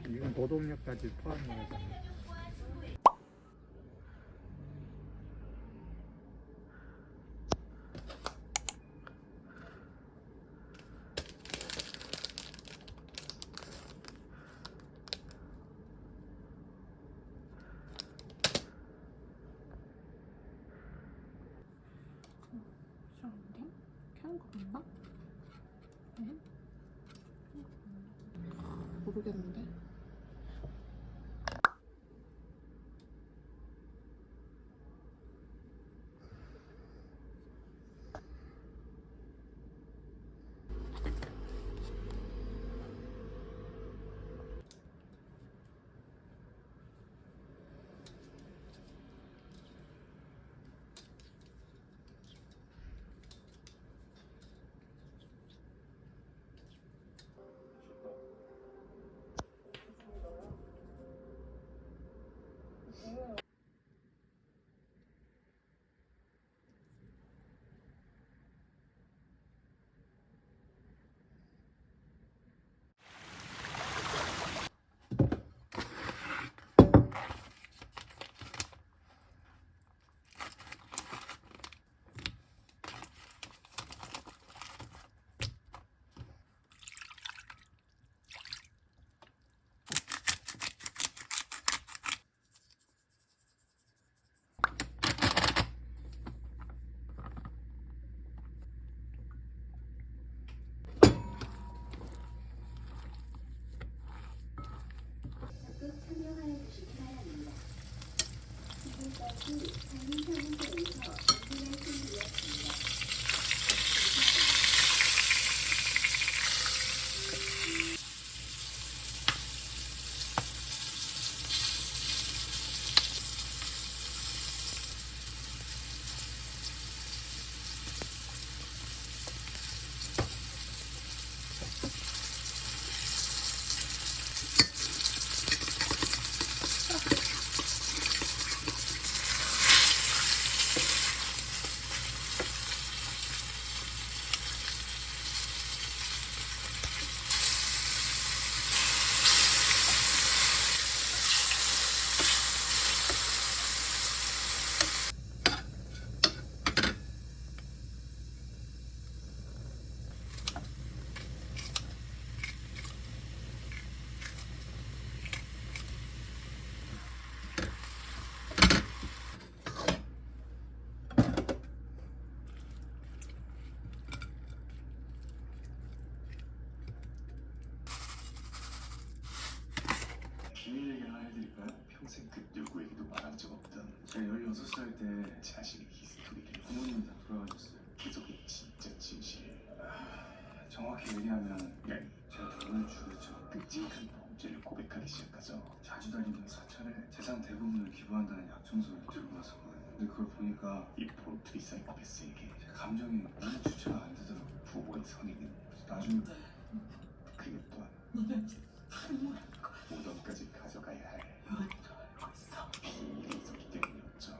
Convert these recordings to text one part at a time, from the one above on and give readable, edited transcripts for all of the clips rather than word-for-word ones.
이건 노동력까지 포함해서. 싫은데? 켜는 거 맞나? 네? 모르겠는데? 참여하여 주시기 바랍니다. 지금까지 장민사무소에서 안내말씀드렸습니다. 비밀 얘기 하나 해드릴까요? 평생 그 누구에게도 말한 적 없던 제가 16살 때 자신의 히스토리를 부모님이 다 돌아가셨어요. 그속이 진짜 진실. 정확히 얘기하면 제가 돈을 주겠죠. 끔찍한 범죄를 고백하기 시작하죠. 자주 다니던 사찰에 재산 대부분을 기부한다는 약정서를 들고 나서거든요. 근데 그걸 보니까 이 포르투기 사이코패스에게 제 감정이 너무 주체가 안 되더라고요. 부모의 선의는 나중에 그게 또한 무덤까지 가져가야 할 비밀이 있었기 때문이었죠.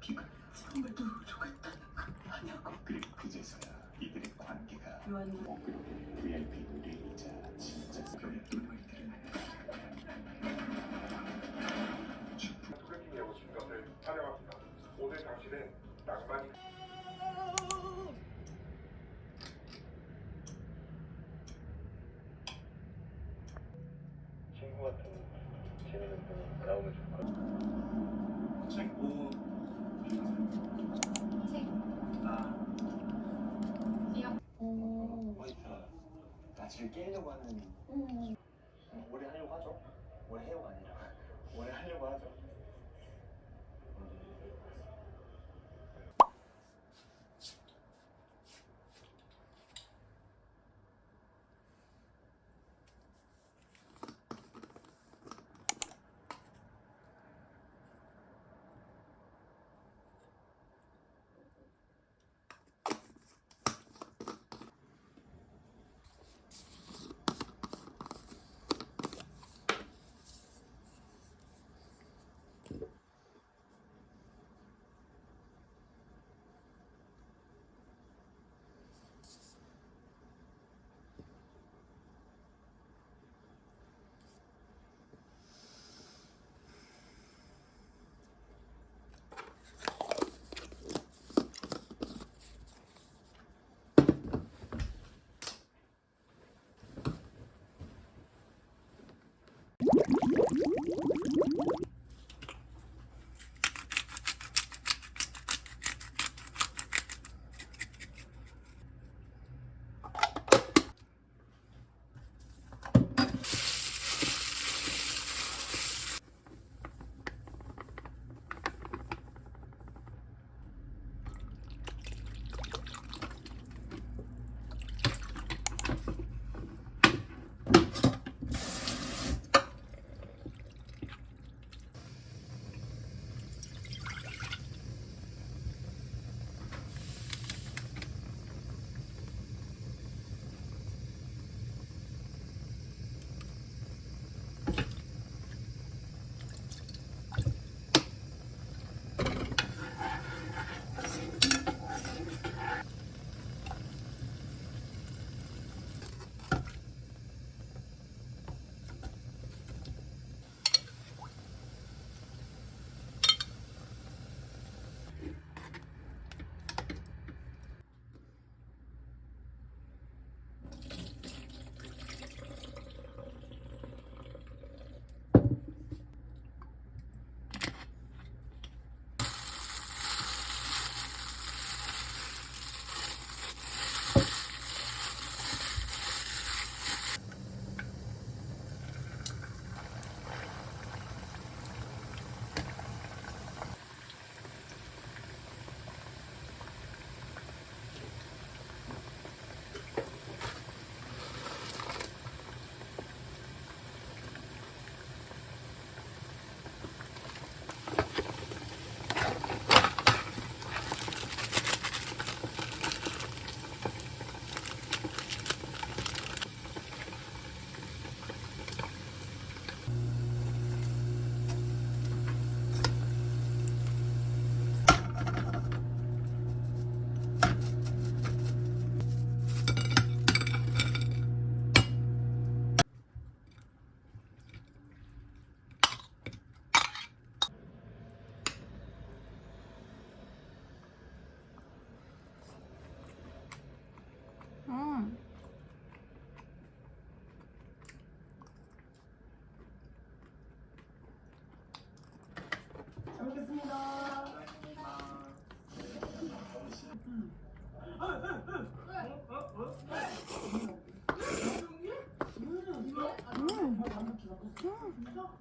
비가 정말 누르겠다는 거 아냐고. 그리고 그제서야 이들의 관계가 엉그러든 VIP 의뢰이자 진짜 별의 똘마리들을 소개팅 예고 중간을 촬영합니다. 오늘 당신은 낭만이 친구 같은 재밌는 분 나오면 좋을 것 같아요. 책 뭐? 와이프가 낯을 깨려고 하는 오래 하려고 하죠. 오래 해요가 아니라 오래 하려고 하죠.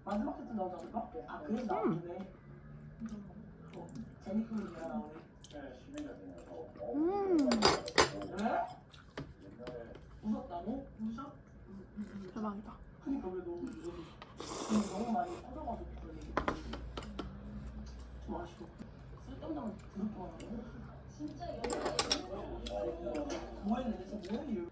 마지막 세트 나오지 않을까? 아 그래서 나오네. 재밌는 게 나오네. 왜? 웃었다고? 웃어? 대박이다. 그니까 왜 너무 너무 많이 터져가지고 그런 얘기. 좀 아쉬워. 쓸데없는 그룹도 하는 거. 진짜 뭐 했는데 진짜 뭐 했는데.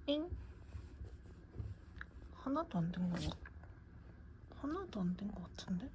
잉? 하나도 안 된 거 같아. 하나도 안 된 거 같은데?